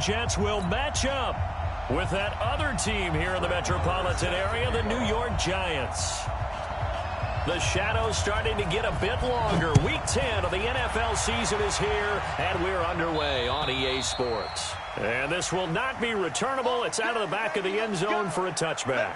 Jets will match up with that other team here in the metropolitan area, the New York Giants. The shadows starting to get a bit longer. Week 10 of the NFL season is here, and we're underway on EA Sports. And this will not be returnable. It's out of the back of the end zone for a touchback.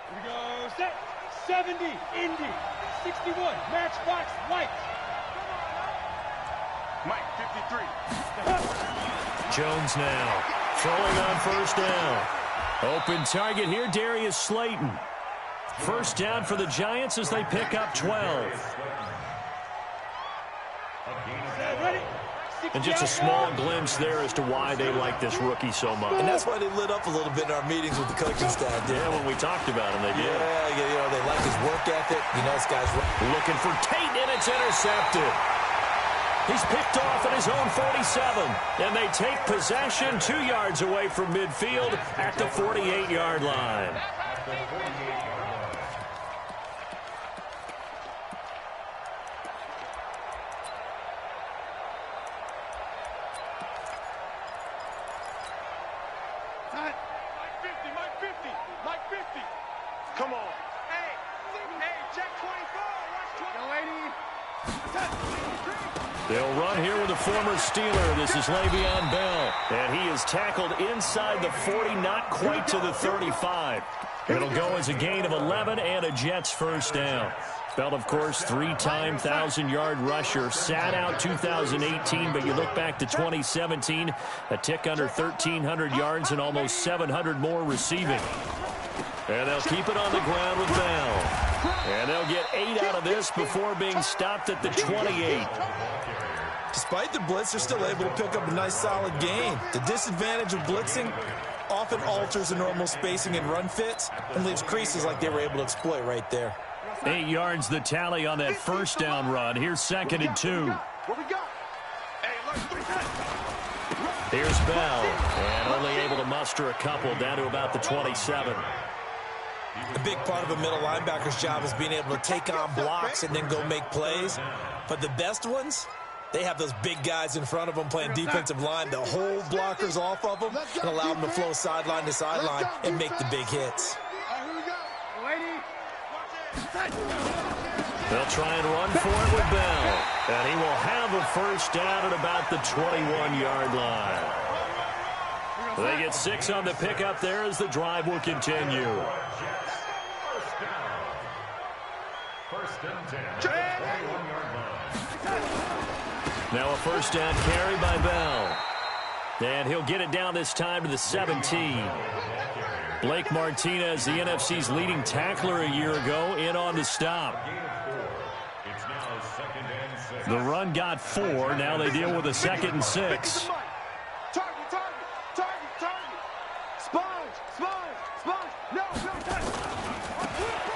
Here we go, set, 70, Indy, 61, matchbox, White. Mike, 53. Jones now, throwing on first down. Open target here, Darius Slayton. First down for the Giants as they pick up 12. Ready? And just a small glimpse there as to why they like this rookie so much. And that's why they lit up a little bit in our meetings with the coaching staff. Yeah, when we talked about him, they did. Yeah, you know, they like his work ethic. You know, this guy's looking for Tate, and it's intercepted. He's picked off at his own 47, and they take possession 2 yards away from midfield at the 48-yard line. Come on. Hey, check 24. Watch 20. They'll run here with the former Steeler. This is Le'Veon Bell. And he is tackled inside the 40, not quite to the 35. It'll go as a gain of 11 and a Jets first down. Bell, of course, 3-time 1,000-yard rusher. Sat out 2018, but you look back to 2017, a tick under 1,300 yards and almost 700 more receiving. And they'll keep it on the ground with Bell. And they'll get 8 out of this before being stopped at the 28. Despite the blitz, they're still able to pick up a nice, solid gain. The disadvantage of blitzing often alters the normal spacing and run fits and leaves creases like they were able to exploit right there. 8 yards the tally on that first down run. Here's 2nd and 2. Here's Bell, and only able to muster a couple down to about the 27. A big part of a middle linebacker's job is being able to take on blocks and then go make plays. But the best ones, they have those big guys in front of them playing defensive line to hold blockers off of them and allow them to flow sideline to sideline and make the big hits. They'll try and run for it with Bell. And he will have a first down at about the 21-yard line. They get 6 on the pickup there as the drive will continue. Now a first down carry by Bell. And he'll get it down this time to the 17. Blake Martinez, the NFC's leading tackler a year ago, in on the stop. The run got 4. Now they deal with a 2nd and 6. Target. Spy.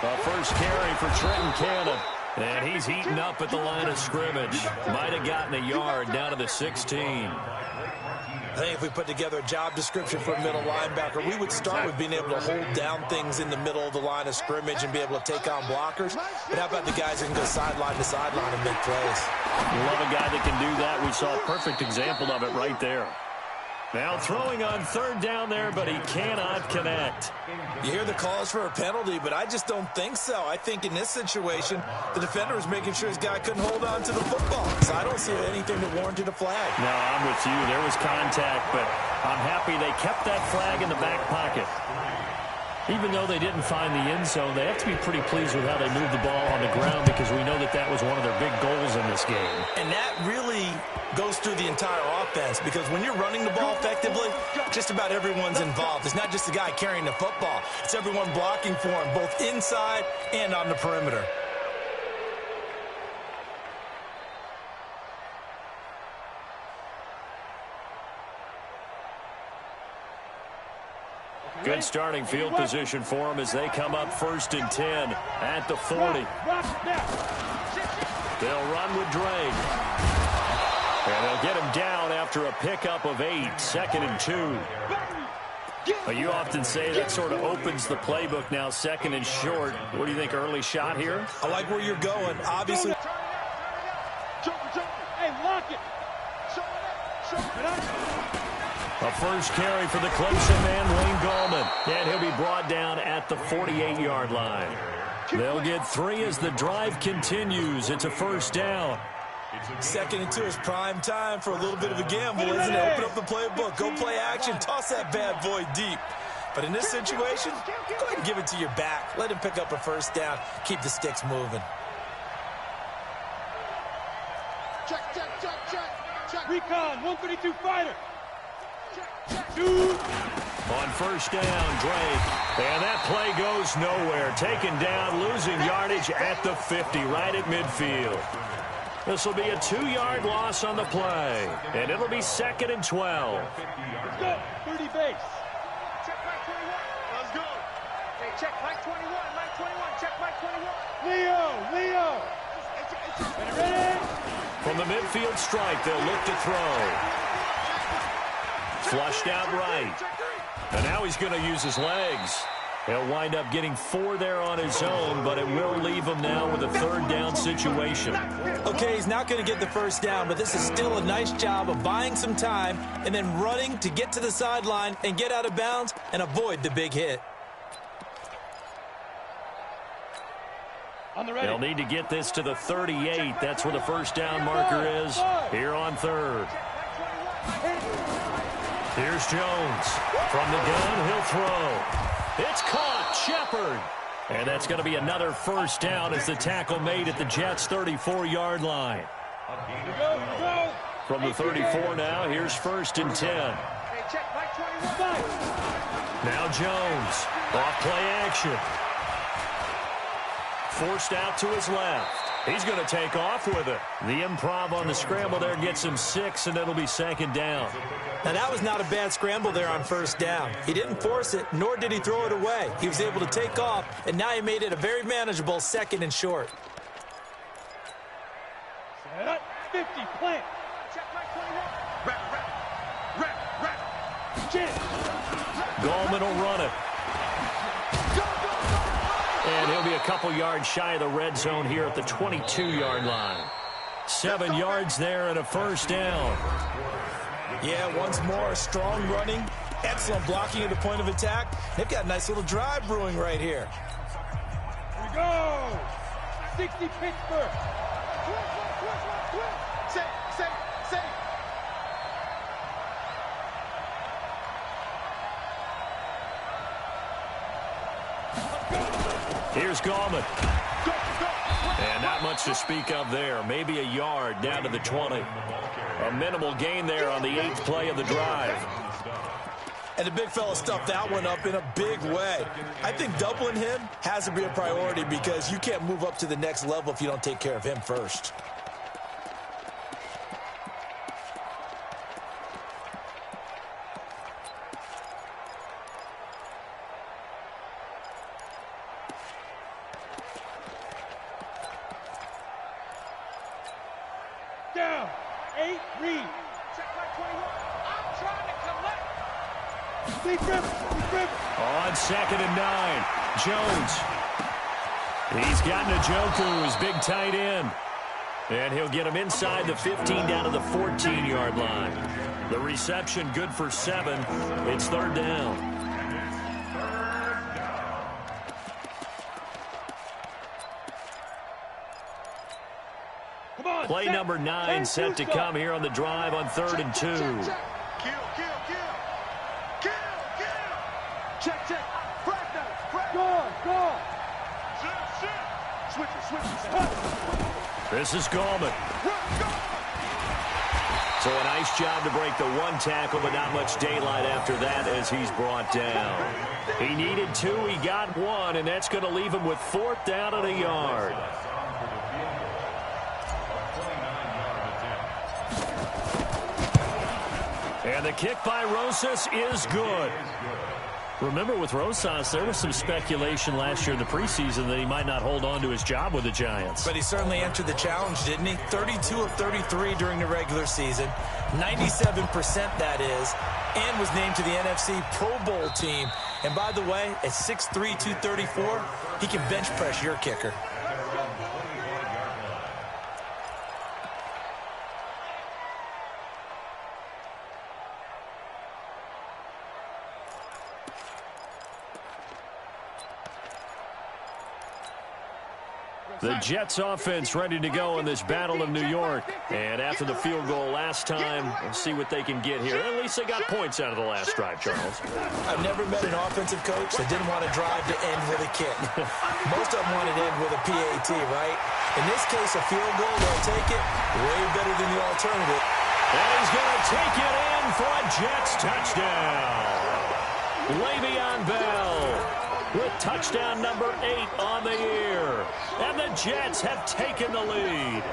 A first carry for Trenton Cannon. And he's heating up at the line of scrimmage. Might have gotten a yard down to the 16. I think if we put together a job description for a middle linebacker, we would start with being able to hold down things in the middle of the line of scrimmage and be able to take on blockers. But how about the guys who can go sideline to sideline and make plays? Love a guy that can do that. We saw a perfect example of it right there. Now throwing on third down there, but he cannot connect. You hear the calls for a penalty, but I just don't think so. I think in this situation, the defender was making sure his guy couldn't hold on to the football. So I don't see anything that warranted a flag. No, I'm with you. There was contact, but I'm happy they kept that flag in the back pocket. Even though they didn't find the end zone, they have to be pretty pleased with how they moved the ball on the ground because we know that that was one of their big goals in this game. And that really goes through the entire offense because when you're running the ball effectively, just about everyone's involved. It's not just the guy carrying the football. It's everyone blocking for him, both inside and on the perimeter. Good starting field position for them as they come up 1st and 10 at the 40. They'll run with Drake. And they'll get him down after a pickup of 8, 2nd and 2. But you often say that sort of opens the playbook now, 2nd and short. What do you think, early shot here? I like where you're going. Obviously. Hey, lock it. A first carry for the Clemson man, Wayne Gallman. And he'll be brought down at the 48-yard line. They'll get 3 as the drive continues. It's a first down. 2nd and 2 is prime time for a little bit of a gamble, isn't it? Open up the playbook. Go play action. Toss that bad boy deep. But in this situation, go ahead and give it to your back. Let him pick up a first down. Keep the sticks moving. Check. Recon, 132 fighter. On first down, Drake. And that play goes nowhere. Taken down, losing yardage at the 50, right at midfield. This will be a 2-yard loss on the play. And it'll be 2nd and 12. Let's go. 30 base. Check Mike 21. Let's go. Hey, check Mike 21. Mike 21. Check Mike 21. Leo. Ready? From the midfield strike, they'll look to throw. Flushed out right. And now he's going to use his legs. He'll wind up getting 4 there on his own, but it will leave him now with a 3rd down situation. Okay, he's not going to get the first down, but this is still a nice job of buying some time and then running to get to the sideline and get out of bounds and avoid the big hit. On the ready. They'll need to get this to the 38. That's where the first down marker is here on 3rd. Here's Jones. From the gun, he'll throw. It's caught. Shepard. And that's going to be another first down as the tackle made at the Jets' 34-yard line. From the 34 now, here's 1st and 10. Now Jones. Off play action. Forced out to his left. He's going to take off with it. The improv on the scramble there gets him 6, and it'll be 2nd down. Now, that was not a bad scramble there on first down. He didn't force it, nor did he throw it away. He was able to take off, and now he made it a very manageable 2nd and short. Set. 50, plant. Check Mike 21. Rap. Jit. Gallman will run it. And he'll be a couple yards shy of the red zone here at the 22-yard line. 7 yards there and a first down. Yeah, once more, strong running, excellent blocking at the point of attack. They've got a nice little drive brewing right here. Here we go. 60 Pittsburgh. Say. Here's Gallman. And not much to speak of there. Maybe a yard down to the 20. A minimal gain there on the 8th play of the drive. And the big fella stuffed that one up in a big way. I think doubling him has to be a priority because you can't move up to the next level if you don't take care of him first. Nate Reed. Check my 21. I'm trying to collect. Deep river. Deep river. On 2nd and 9. Jones. He's got Njoku, his big tight end. And he'll get him inside the 15 down to the 14-yard line. The reception good for 7. It's 3rd down. Play number 9 set to come here on the drive on 3rd and 2. Kill, kill, kill. Kill, kill. Check, check. Crack that. Crack. Go. Switch it. This is Gallman. So a nice job to break the 1 tackle, but not much daylight after that as he's brought down. He needed 2, he got 1, and that's going to leave him with 4th down and a yard. And the kick by Rosas is good. Remember, with Rosas, there was some speculation last year in the preseason that he might not hold on to his job with the Giants. But he certainly entered the challenge, didn't he? 32 of 33 during the regular season, 97% that is, and was named to the NFC Pro Bowl team. And by the way, at 6'3", 234, he can bench press your kicker. The Jets offense ready to go in this Battle of New York. And after the field goal last time, we'll see what they can get here. At least they got points out of the last drive, Charles. I've never met an offensive coach that didn't want to drive to end with a kick. Most of them want to end with a PAT, right? In this case, a field goal, they'll take it. Way better than the alternative. And he's going to take it in for a Jets touchdown. Le'Veon Bell with touchdown number 8 on the year. And the Jets have taken the lead.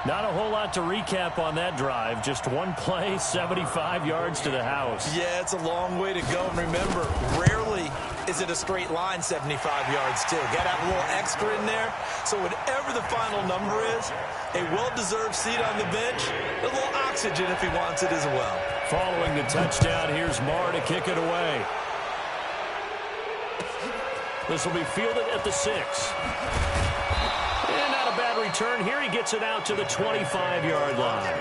Not a whole lot to recap on that drive. Just one play, 75 yards to the house. Yeah, it's a long way to go. And remember, rarely is it a straight line 75 yards, too. Got to have a little extra in there. So whatever the final number is, a well-deserved seat on the bench, a little oxygen if he wants it as well. Following the touchdown, here's Marr to kick it away. This will be fielded at the 6. And not a bad return here. He gets it out to the 25-yard line.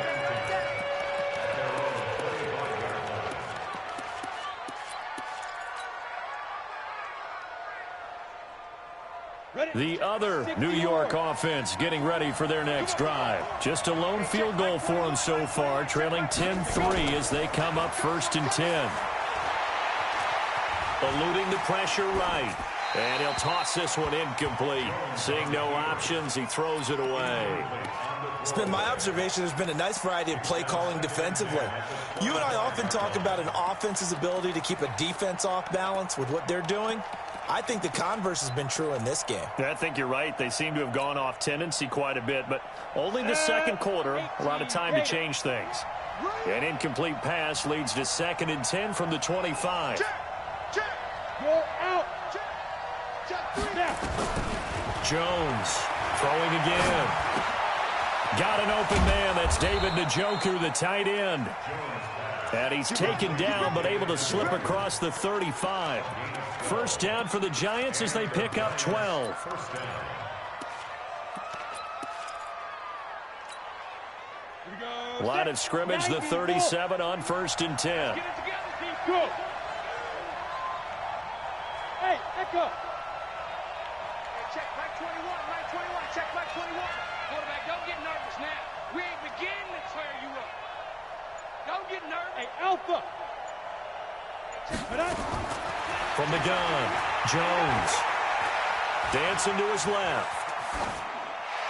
The other New York offense getting ready for their next drive. Just a lone field goal for them so far, trailing 10-3 as they come up 1st and 10. Eluding the pressure right. And he'll toss this one incomplete. Seeing no options, he throws it away. It's been my observation there's been a nice variety of play calling defensively. You and I often talk about an offense's ability to keep a defense off balance with what they're doing. I think the converse has been true in this game. I think you're right. They seem to have gone off tendency quite a bit, but only the second quarter, a lot of time to change things. An incomplete pass leads to 2nd and 10 from the 25. Go out. Jones throwing again. Got an open man. That's David Njoku, the tight end. And he's taken down, but able to slip across the 35. 1st down for the Giants as they pick up 12. Line of scrimmage, the 37 on 1st and 10. Go. Hey, echo. Check Mike 21, Mike 21, check Mike 21. Quarterback, don't get nervous now. We ain't beginning to tear you up. Don't get nervous. Hey, Alpha. From the gun, Jones. Dancing to his left.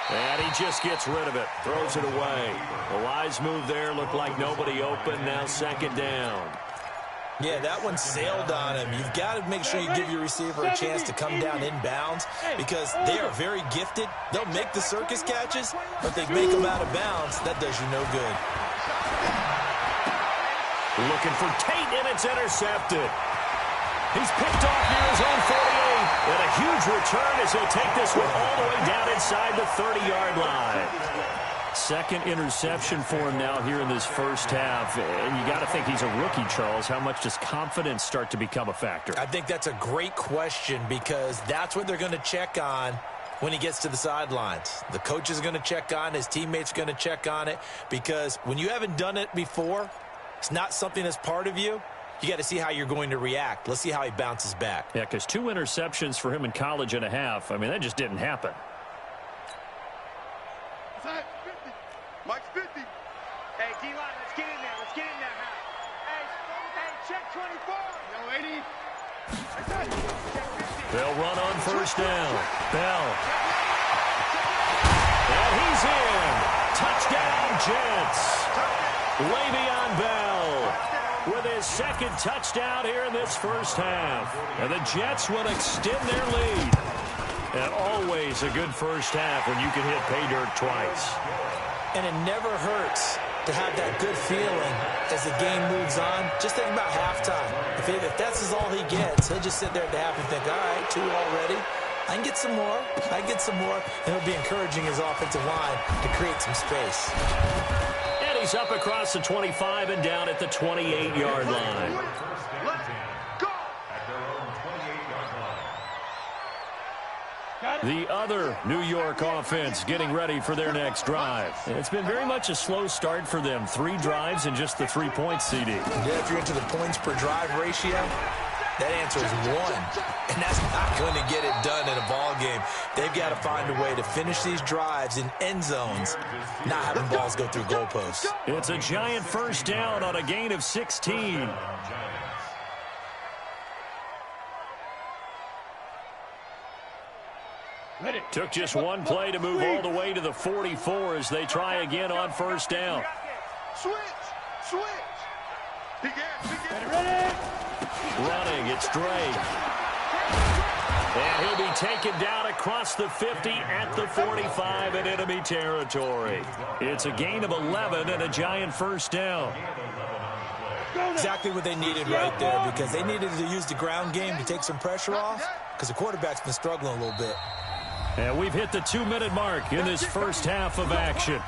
And he just gets rid of it. Throws it away. A wise move there. Looked like nobody open. Now 2nd down. Yeah, that one sailed on him. You've got to make sure you give your receiver a chance to come down inbounds because they are very gifted. They'll make the circus catches, but they make them out of bounds. That does you no good. Looking for Tate, and it's intercepted. He's picked off near his own 48. And a huge return as he'll take this one all the way down inside the 30-yard line. Second interception for him now here in this first half. And you got to think he's a rookie, Charles. How much does confidence start to become a factor? I think that's a great question because that's what they're going to check on when he gets to the sidelines. The coach is going to check on, his teammates are going to check on it, because when you haven't done it before, it's not something that's part of you. You got to see how you're going to react. Let's see how he bounces back. Yeah, because 2 interceptions for him in college and a half. I mean, that just didn't happen. Mike's 50. Hey, D-line, let's get in there. Let's get in there, man. Hey, check 24. Yo, 80. They'll run on first down. Bell. And he's in. Touchdown, Jets. Le'Veon Bell with his second touchdown here in this first half. And the Jets will extend their lead. And always a good first half when you can hit pay dirt twice. And it never hurts to have that good feeling as the game moves on. Just think about halftime. If that's all he gets, he'll just sit there at the half and think, all right, 2 already. I can get some more. I can get some more. And he'll be encouraging his offensive line to create some space. And he's up across the 25 and down at the 28-yard line. The other New York offense getting ready for their next drive. It's been very much a slow start for them. 3 drives and just the 3 points, CD. Yeah, if you're into the points per drive ratio, that answer is 1. And that's not going to get it done in a ball game. They've got to find a way to finish these drives in end zones, not having balls go through goalposts. It's a giant first down on a gain of 16. Took just one play to move all the way to the 44 as they try again on first down. Switch. Ready. Running, it's Drake. And he'll be taken down across the 50 at the 45 in enemy territory. It's a gain of 11 and a giant first down. Exactly what they needed right there, because they needed to use the ground game to take some pressure off, because the quarterback's been struggling a little bit. And we've hit the 2-minute mark in this first half of action.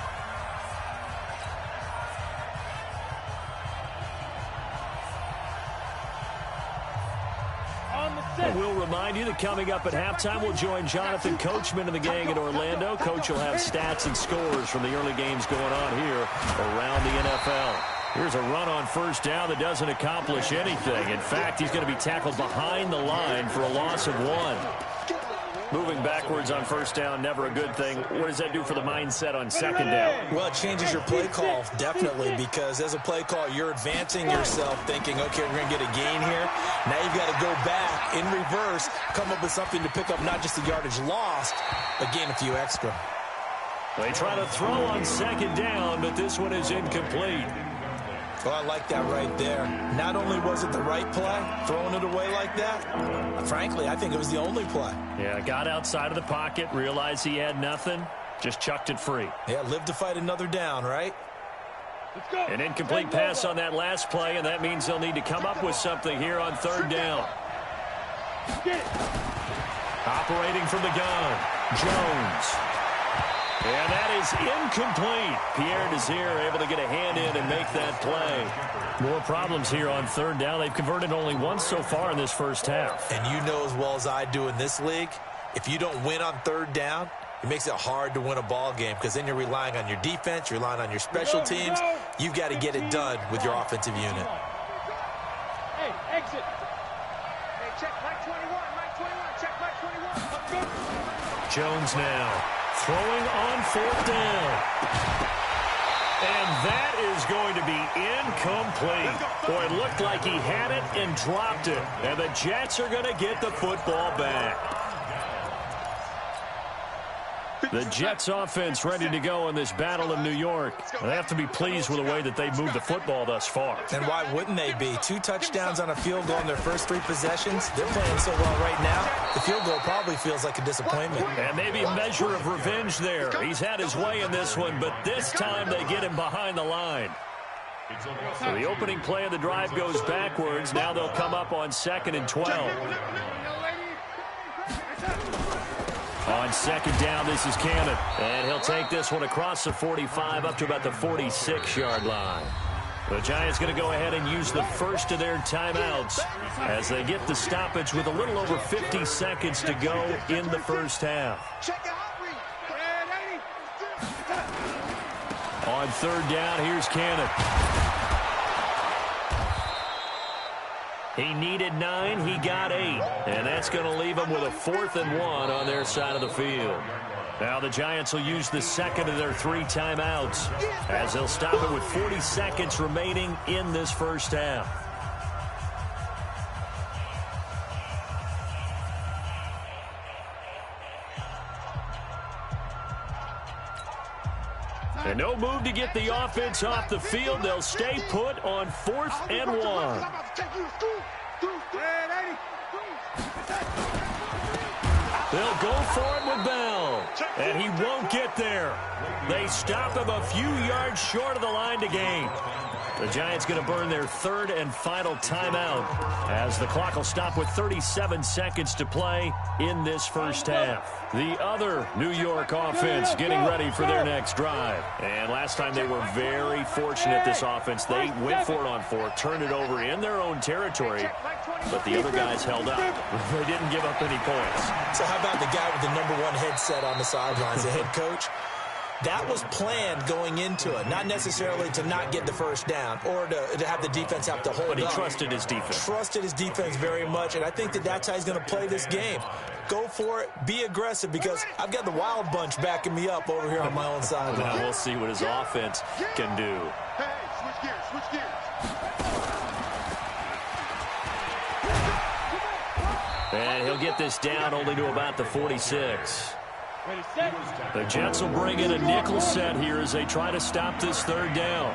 And we'll remind you that coming up at halftime, we'll join Jonathan Coachman and the gang in Orlando. Coach will have stats and scores from the early games going on here around the NFL. Here's a run on first down that doesn't accomplish anything. In fact, he's going to be tackled behind the line for a loss of 1. Moving backwards on first down, never a good thing. What does that do for the mindset on second down? Well, it changes your play call, definitely, because as a play call, you're advancing yourself thinking, okay, we're going to get a gain here. Now you've got to go back in reverse, come up with something to pick up not just the yardage lost, but gain a few extra. They try to throw on second down, but this one is incomplete. Well, I like that right there. Not only was it the right play, throwing it away like that, frankly, I think it was the only play. Yeah, got outside of the pocket, realized he had nothing, just chucked it free. Yeah, live to fight another down, right? Let's go. An incomplete pass on that last play, and that means they'll need to come up with something here on third down. Get it. Operating from the gun, Jones. And that is incomplete. Pierre Desir able to get a hand in and make that play. More problems here on third down. They've converted only once so far in this first half. And you know as well as I do in this league, if you don't win on third down, it makes it hard to win a ball game, because then you're relying on your defense, you're relying on your special teams. You've got to get it done with your offensive unit. Hey, exit. Hey, check Mike 21, Mike 21, check Mike 21. Jones now throwing on fourth down. And that is going to be incomplete. Boy, it looked like he had it and dropped it. And the Jets are going to get the football back. The Jets offense ready to go in this battle of New York. They have to be pleased with the way that they've moved the football thus far. And why wouldn't they be? 2 touchdowns on a field goal in their first 3 possessions. They're playing so well right now, the field goal probably feels like a disappointment. And maybe a measure of revenge there. He's had his way in this one, but this time they get him behind the line. So the opening play of the drive goes backwards. Now they'll come up on 2nd and 12. On second down, this is Cannon. And he'll take this one across the 45 up to about the 46-yard line. The Giants going to go ahead and use the first of their timeouts as they get the stoppage with a little over 50 seconds to go in the first half. On third down, here's Cannon. He needed 9, he got 8. And that's going to leave him with a 4th and 1 on their side of the field. Now the Giants will use the second of their 3 timeouts as they'll stop it with 40 seconds remaining in this first half. And no move to get the offense off the field. They'll stay put on 4th and 1. They'll go for it with Bell, and he won't get there. They stop him a few yards short of the line to gain. The Giants going to burn their 3rd and final timeout as the clock will stop with 37 seconds to play in this first half. The other New York offense getting ready for their next drive. And last time they were very fortunate, this offense. They went for it on 4, turned it over in their own territory, but the other guys held up. They didn't give up any points. So how about the guy with the #1 headset on the sidelines, the head coach? That was planned going into it, not necessarily to not get the first down or to have the defense have to hold up. But he trusted his defense. Trusted his defense very much, and I think that's how he's going to play this game. Go for it, be aggressive, because I've got the Wild Bunch backing me up over here on my own sideline. Now we'll see what his offense can do. Hey, switch gears, switch gears. And he'll get this down only to about the 46. Ready, set. The Jets will bring in a nickel set here as they try to stop this 3rd down.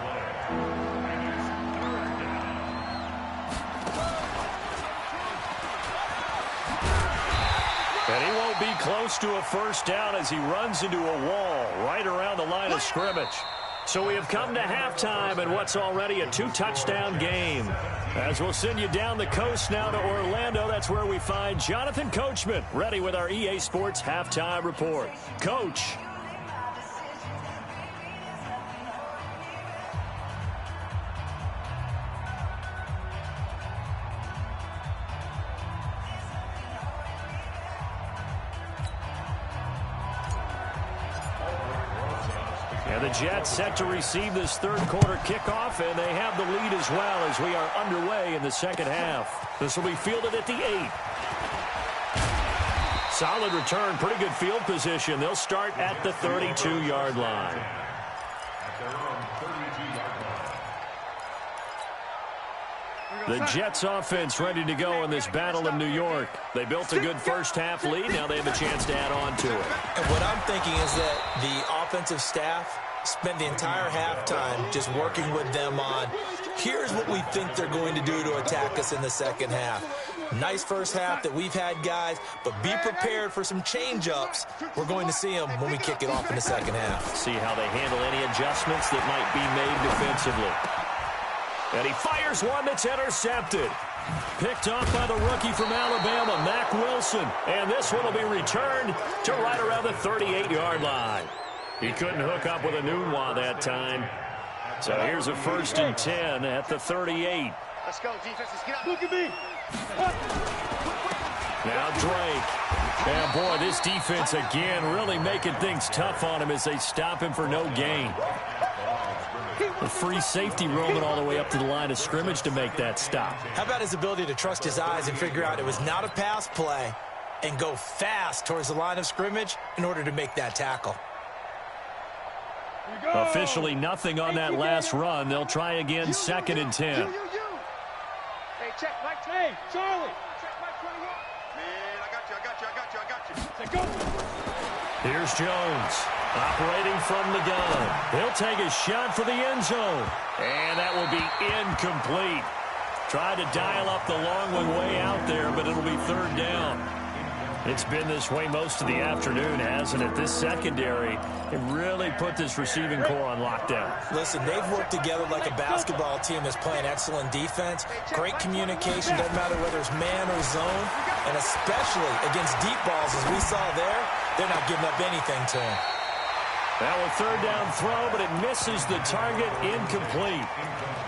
And he won't be close to a first down as he runs into a wall right around the line of scrimmage. So we have come to halftime in what's already a 2-touchdown game. As we'll send you down the coast now to Orlando, that's where we find Jonathan Coachman ready with our EA Sports Halftime Report. Coach. And the Jets set to receive this 3rd quarter kickoff, and they have the lead as well as we are underway in the second half. This will be fielded at the 8. Solid return, pretty good field position. They'll start at the 32-yard line. The Jets offense ready to go in this battle in New York. They built a good first half lead. Now they have a chance to add on to it. And what I'm thinking is that the offensive staff spent the entire halftime just working with them on, here's what we think they're going to do to attack us in the second half. Nice first half that we've had, guys, but be prepared for some change-ups. We're going to see them when we kick it off in the second half. See how they handle any adjustments that might be made defensively. And he fires one that's intercepted. Picked off by the rookie from Alabama, Mack Wilson. And this one will be returned to right around the 38-yard line. He couldn't hook up with a Nunwa that time. So here's a 1st and 10 at the 38. Let's go, defenses. Get up. Look at me. Now Drake. And boy, this defense again really making things tough on him as they stop him for no gain. The free safety roaming all the way up to the line of scrimmage to make that stop. How about his ability to trust his eyes and figure out it was not a pass play and go fast towards the line of scrimmage in order to make that tackle? Officially nothing on that last run. They'll try again, 2nd and 10. Hey, check, Mike. Hey, Charlie. Check Mike 21. Man, I got you. Say go. Here's Jones, operating from the gun. He'll take a shot for the end zone. And that will be incomplete. Tried to dial up the long one way out there, but it'll be 3rd down. It's been this way most of the afternoon, hasn't it? This secondary, it really put this receiving core on lockdown. Listen, they've worked together like a basketball team that's playing excellent defense, great communication, doesn't matter whether it's man or zone, And especially against deep balls, as we saw there, they're not giving up anything to him. Now a third down throw, but it misses the target, incomplete.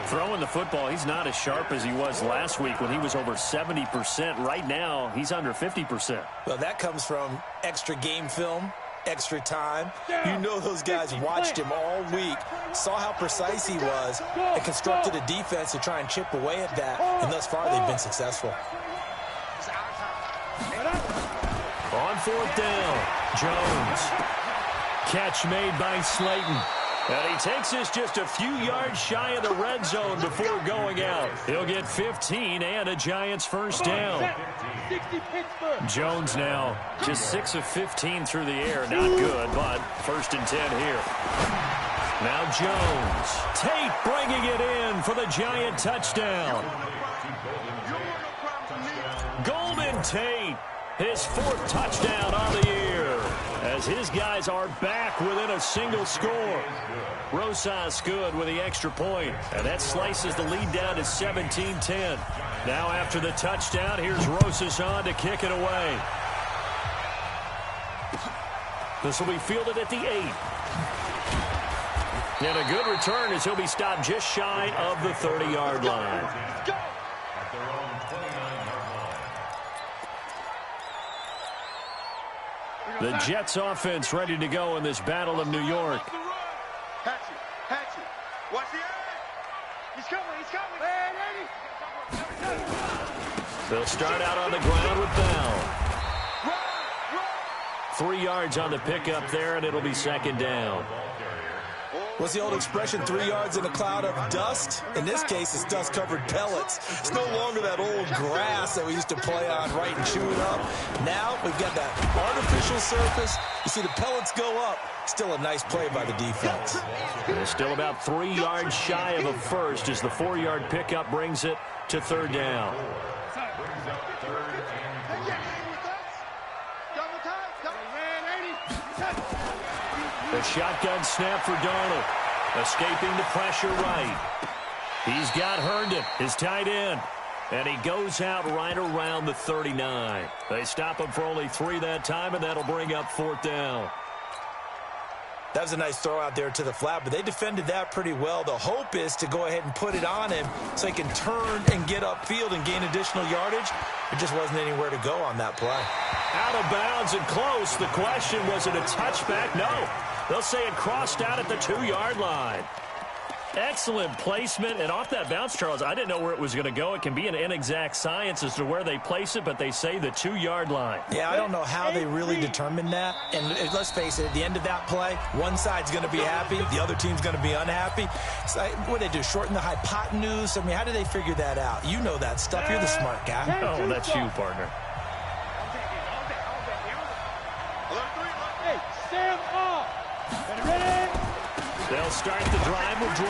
Throwing the football, he's not as sharp as he was last week when he was over 70%. Right now, he's under 50%. Well, that comes from extra game film, extra time. You know those guys watched him all week, saw how precise he was, and constructed a defense to try and chip away at that, and thus far they've been successful. On fourth down, Jones. Catch made by Slayton. And he takes this just a few yards shy of the red zone before going out. He'll get 15 and a Giants first down. Jones now just 6 of 15 through the air. Not good, but first and 10 here. Now Jones. Tate bringing it in for the Giant touchdown. Golden Tate, his 4th touchdown on the year, as his guys are back within a single score. Rosas good with the extra point, and that slices the lead down to 17-10. Now after the touchdown, here's Rosas on to kick it away. This will be fielded at the 8. And a good return as he'll be stopped just shy of the 30-yard line. The Jets offense ready to go in this Battle of New York. Hatchet. Watch the edge. He's coming. They'll start out on the ground with Bell. 3 yards on the pickup there, and it'll be second down. What's the old expression, 3 yards in a cloud of dust? In this case, it's dust-covered pellets. It's no longer that old grass that we used to play on, right, and chew it up. Now we've got that artificial surface. You see the pellets go up. Still a nice play by the defense. They're still about 3 yards shy of a first as the 4-yard pickup brings it to third down. The shotgun snap for Darnold. Escaping the pressure right. He's got Herndon, his tight end. And he goes out right around the 39. They stop him for only 3 that time, and that'll bring up fourth down. That was a nice throw out there to the flat, but they defended that pretty well. The hope is to go ahead and put it on him so he can turn and get upfield and gain additional yardage. There just wasn't anywhere to go on that play. Out of bounds and close. The question, was it a touchback? No. They'll say it crossed out at the 2-yard line. Excellent placement, and off that bounce, Charles, I didn't know where it was going to go. It can be an inexact science as to where they place it, but they say the 2-yard line. Yeah, I don't know how they really determined that. And let's face it, at the end of that play, one side's going to be happy, the other team's going to be unhappy. So what do they do, shorten the hypotenuse? I mean, how do they figure that out? You know that stuff. You're the smart guy. Oh, that's you, partner. Hey, stand up. Ready? They'll start the drive with Drake.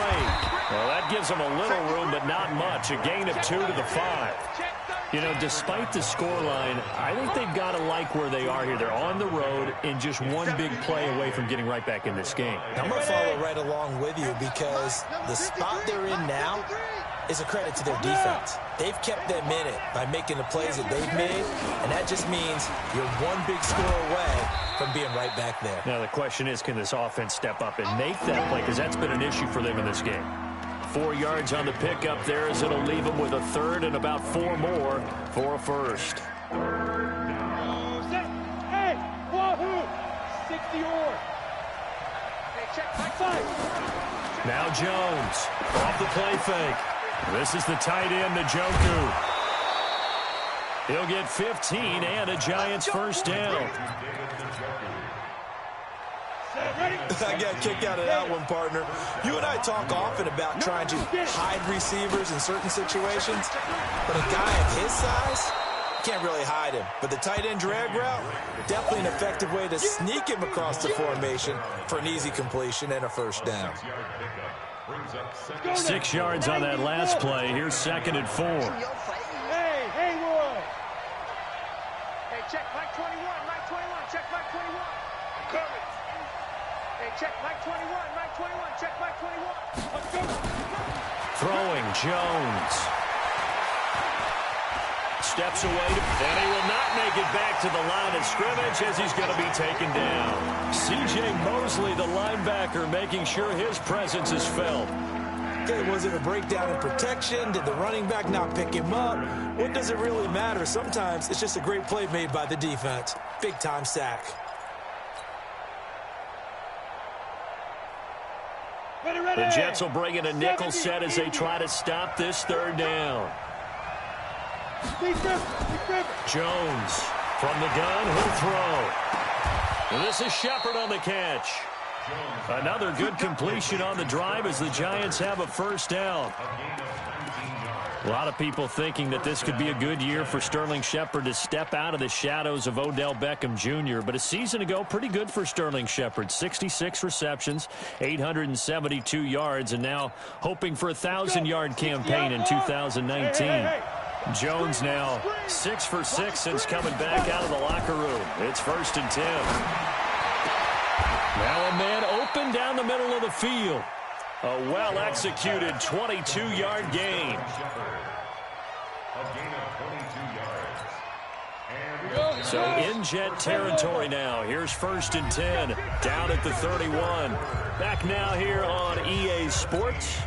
Well, that gives them a little room, but not much. A gain of 2 to the 5. You know, despite the scoreline, I think they've got to like where they are here. They're on the road and just one big play away from getting right back in this game. I'm going to follow right along with you because the spot they're in now is a credit to their defense. They've kept them in it by making the plays that they've made, and that just means you're one big score away from being right back there. Now, the question is, can this offense step up and make that play? Because that's been an issue for them in this game. 4 yards on the pickup there as it'll leave them with a third and about 4 more for a first. Hey, wahoo! 60 or. Hey, check my side. Now Jones off the play fake. This is the tight end, Njoku. He'll get 15 and a Giants first down. I got kicked out of that one, partner. You and I talk often about trying to hide receivers in certain situations, but a guy of his size, can't really hide him. But the tight end drag route, definitely an effective way to sneak him across the formation for an easy completion and a first down. 6 yards on that last play. Here's second and 4. Hey, Haywood. Hey, check Mike 21, Mike 21, check Mike 21. Coming. Hey, check Mike 21, Mike 21, check Mike 21. Let's go. Throwing Jones. Steps away, and he will not make it back to the line of scrimmage as he's going to be taken down. C.J. Mosley, the linebacker, making sure his presence is felt. Okay, was it a breakdown in protection? Did the running back not pick him up? What does it really matter? Sometimes it's just a great play made by the defense. Big-time sack. The Jets will bring in a nickel set as they try to stop this third down. Jones from the gun, he'll throw. And this is Shepard on the catch. Another good completion on the drive as the Giants have a first down. A lot of people thinking that this could be a good year for Sterling Shepard to step out of the shadows of Odell Beckham Jr. But a season ago, pretty good for Sterling Shepard. 66 receptions, 872 yards, and now hoping for a 1,000-yard campaign in 2019. Jones now 6 for 6 since coming back out of the locker room. It's 1st and 10. Now a man open down the middle of the field. A well-executed 22-yard gain. So in Jet territory now. Here's 1st and 10. Down at the 31. Back now here on EA Sports.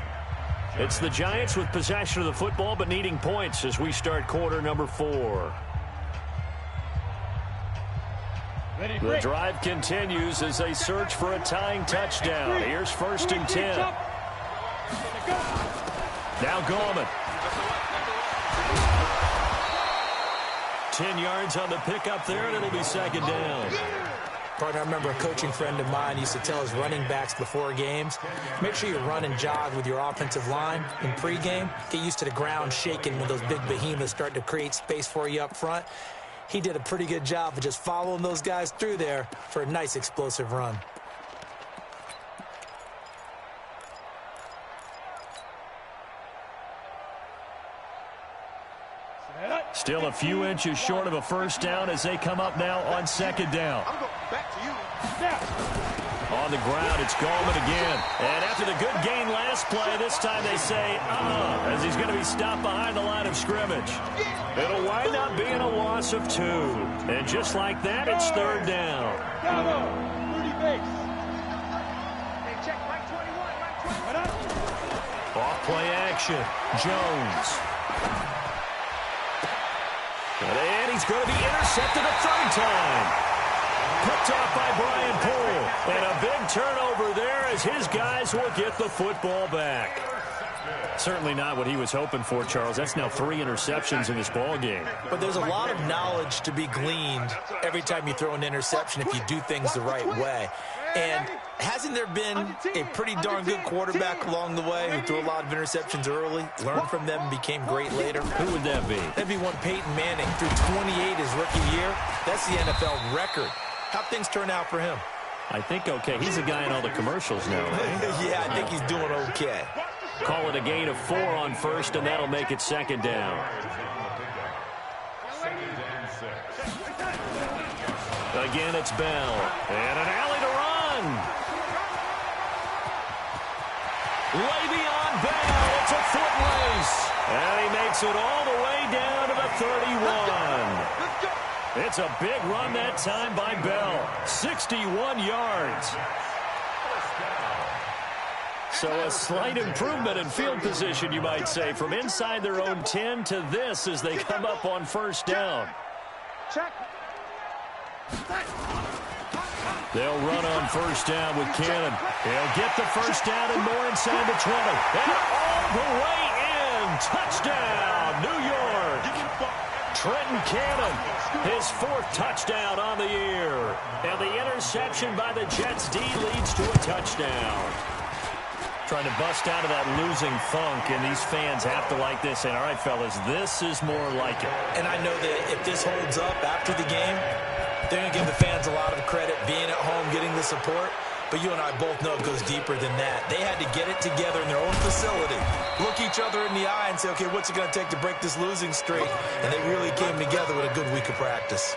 It's the Giants with possession of the football but needing points as we start quarter number 4. The drive continues as they search for a tying touchdown. Here's 1st and 10. Now Gorman. 10 yards on the pickup there, and it'll be 2nd down. Partner, I remember a coaching friend of mine used to tell his running backs before games, make sure you run and jog with your offensive line in pregame. Get used to the ground shaking when those big behemoths start to create space for you up front. He did a pretty good job of just following those guys through there for a nice explosive run. Still a few inches short of a first down as they come up now on 2nd down. On the ground, it's Gallman again. And after the good gain last play, this time they say, as he's going to be stopped behind the line of scrimmage. It'll wind up being a loss of 2. And just like that, it's 3rd down. Off play action. Jones. And he's going to be intercepted a 3rd time. Picked off by Brian Poole. And a big turnover there as his guys will get the football back. Certainly not what he was hoping for, Charles. That's now 3 interceptions in this ball game. But there's a lot of knowledge to be gleaned every time you throw an interception if you do things the right way. And hasn't there been a pretty darn good quarterback along the way who threw a lot of interceptions early, learned from them, and became great later? Who would that be? That'd be one Peyton Manning. Threw 28 his rookie year. That's the NFL record. How'd things turn out for him? I think okay. He's a guy in all the commercials now, right? Yeah, I think he's doing okay. Call it a gain of 4 on 1st, and that'll make it 2nd down. Again, it's Bell. And an alley to run. Le'Veon Bell, it's a foot race. And he makes it all the way down to the 31. It's a big run that time by Bell. 61 yards. So a slight improvement in field position, you might say, from inside their own 10 to this as they come up on 1st down. They'll run on 1st down with Cannon. He'll get the 1st down and more inside the 20. And all the way in. Touchdown, New York. Trenton Cannon, his 4th touchdown on the year. And the interception by the Jets D leads to a touchdown. Trying to bust out of that losing funk, and these fans have to like this. And all right, fellas, this is more like it. And I know that if this holds up after the game, they're going to give the fans a lot of credit, being at home, getting the support. But you and I both know it goes deeper than that. They had to get it together in their own facility, look each other in the eye and say, okay, what's it going to take to break this losing streak? And they really came together with a good week of practice.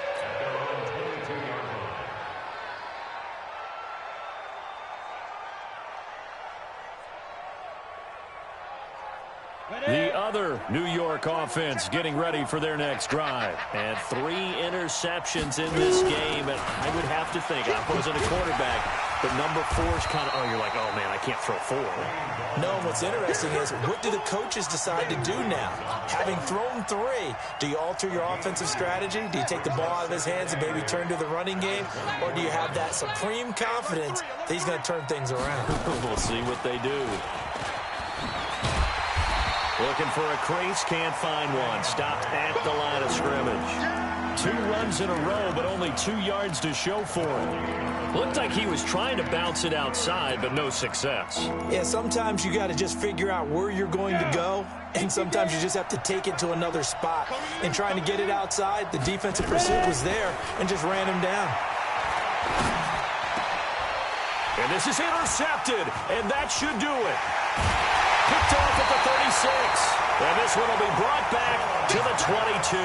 The other other New York offense getting ready for their next drive. And 3 interceptions in this game. And I would have to think, I wasn't a quarterback, but number 4 is kind of, oh, you're like, oh, man, I can't throw 4. No, what's interesting is, what do the coaches decide to do now? Having thrown 3, do you alter your offensive strategy? Do you take the ball out of his hands and maybe turn to the running game? Or do you have that supreme confidence that he's going to turn things around? We'll see what they do. Looking for a crease, can't find one. Stopped at the line of scrimmage. 2 runs in a row, but only 2 yards to show for it. Looked like he was trying to bounce it outside, but no success. Yeah, sometimes you got to just figure out where you're going to go, and sometimes you just have to take it to another spot. And trying to get it outside, the defensive pursuit was there and just ran him down. And this is intercepted, and that should do it. Picked off at the 36. And this one will be brought back to the 22.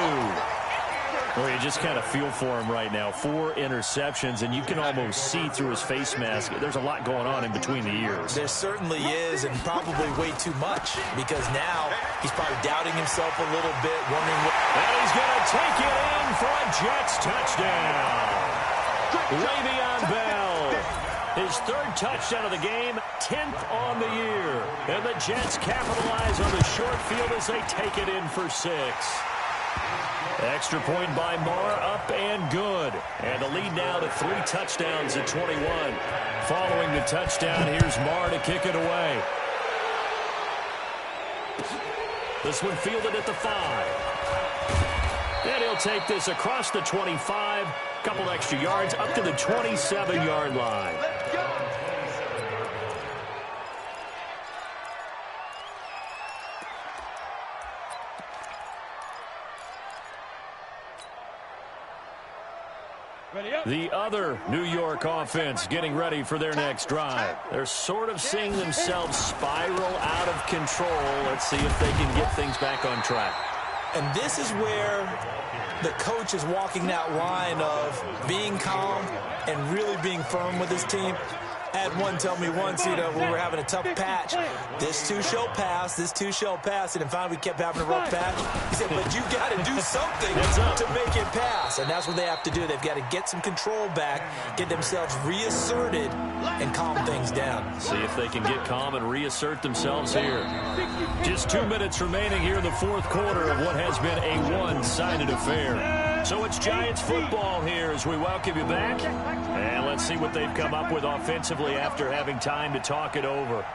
Well, you just kind of feel for him right now. 4 interceptions, and you can almost see through his face mask. There's a lot going on in between the ears. There certainly is, and probably way too much, because now he's probably doubting himself a little bit, wondering what... And he's going to take it in for a Jets touchdown. Le'Veon Bell. His 3rd touchdown of the game, 10th on the year. And the Jets capitalize on the short field as they take it in for 6. Extra point by Marr, up and good. And the lead now to 3 touchdowns at 21. Following the touchdown, here's Marr to kick it away. This one fielded at the 5. And he'll take this across the 25. Couple extra yards up to the 27-yard line. The other New York offense getting ready for their next drive. They're sort of seeing themselves spiral out of control. Let's see if they can get things back on track. And this is where the coach is walking that line of being calm and really being firm with his team. I had one tell me once, when we were having a tough patch, this too shall pass, this too shall pass. And then finally we kept having a rough patch. He said, but you got to do something to make it pass. And that's what they have to do. They've got to get some control back, get themselves reasserted, and calm things down. See if they can get calm and reassert themselves here. Just 2 minutes remaining here in the 4th quarter of what has been a one-sided affair. So it's Giants football here as we welcome you back. And let's see what they've come up with offensively after having time to talk it over.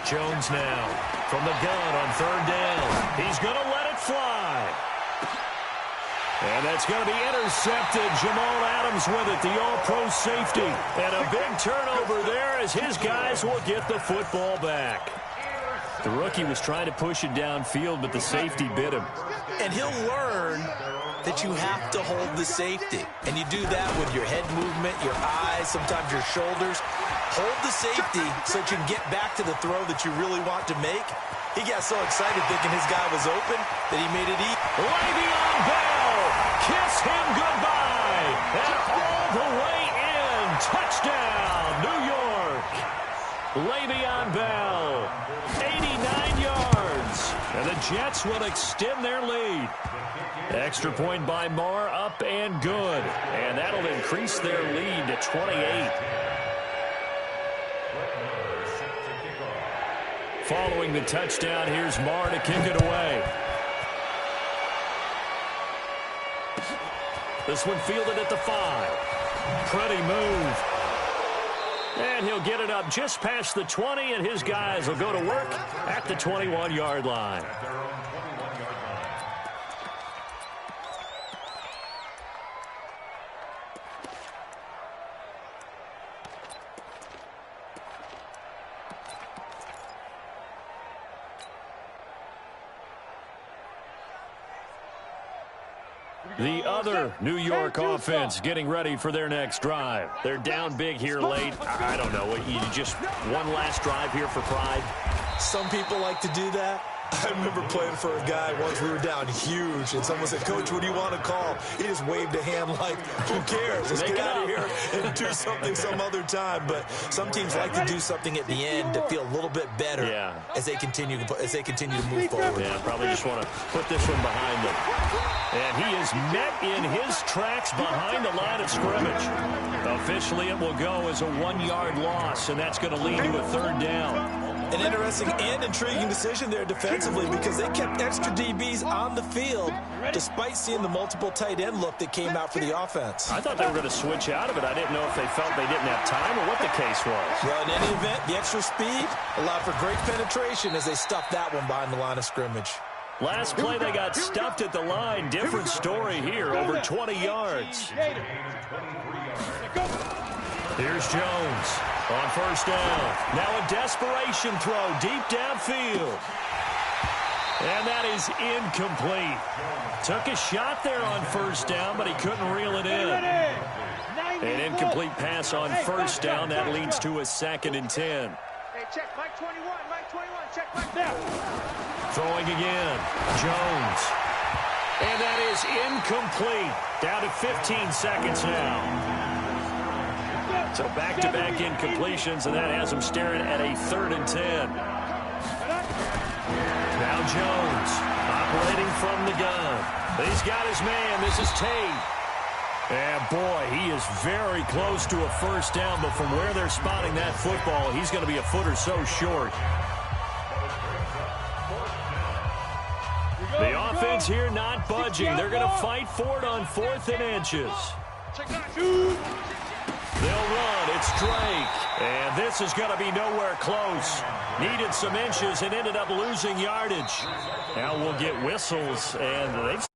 Jones now from the gun on 3rd down. He's going to let it fly. And that's going to be intercepted. Jamal Adams with it, the all-pro safety. And a big turnover there as his guys will get the football back. The rookie was trying to push it downfield, but the safety bit him. And he'll learn that you have to hold the safety. And you do that with your head movement, your eyes, sometimes your shoulders. Hold the safety so that you can get back to the throw that you really want to make. He got so excited thinking his guy was open that he made it easy. Le'Veon Bell, kiss him goodbye. And all the way in, touchdown, New York. Le'Veon Bell, 89 yards. And the Jets will extend their lead. Extra point by Marr, up and good. And that'll increase their lead to 28. Following the touchdown, here's Marr to kick it away. This one fielded at the 5. Pretty move. And he'll get it up just past the 20, and his guys will go to work at the 21-yard line. The other New York offense getting ready for their next drive. They're down big here late. I don't know. You just one last drive here for pride. Some people like to do that. I remember playing for a guy once. We were down huge, and someone said, "Coach, what do you want to call?" He just waved a hand like, "Who cares? Let's get out of here and do something some other time." But some teams like to do something at the end to feel a little bit better as they continue to move forward. Yeah, probably just want to put this one behind them. And he is met in his tracks behind the line of scrimmage. Officially, it will go as a 1-yard loss, and that's going to lead to a 3rd down. An interesting and intriguing decision there defensively because they kept extra DBs on the field despite seeing the multiple tight end look that came out for the offense. I thought they were going to switch out of it. I didn't know if they felt they didn't have time or what the case was. Well, in any event, the extra speed allowed for great penetration as they stuffed that one behind the line of scrimmage. Last play, they got stuffed at the line. Different story here, over 20 yards. Here's Jones on 1st down. Now a desperation throw deep downfield. And that is incomplete. Took a shot there on 1st down, but he couldn't reel it in. An incomplete pass on 1st down. That leads to a 2nd and 10. Hey, check Mike 21, Mike 21, check Mike now. Throwing again. Jones. And that is incomplete. Down to 15 seconds now. So back-to-back incompletions, and that has him staring at a 3rd and 10. Now Jones operating from the gun. He's got his man. This is Tate. And, boy, he is very close to a 1st down, but from where they're spotting that football, he's going to be a foot or so short. The offense here not budging. They're going to fight for it on 4th and inches. They'll run. It's Drake. And this is going to be nowhere close. Needed some inches and ended up losing yardage. Now we'll get whistles, and they've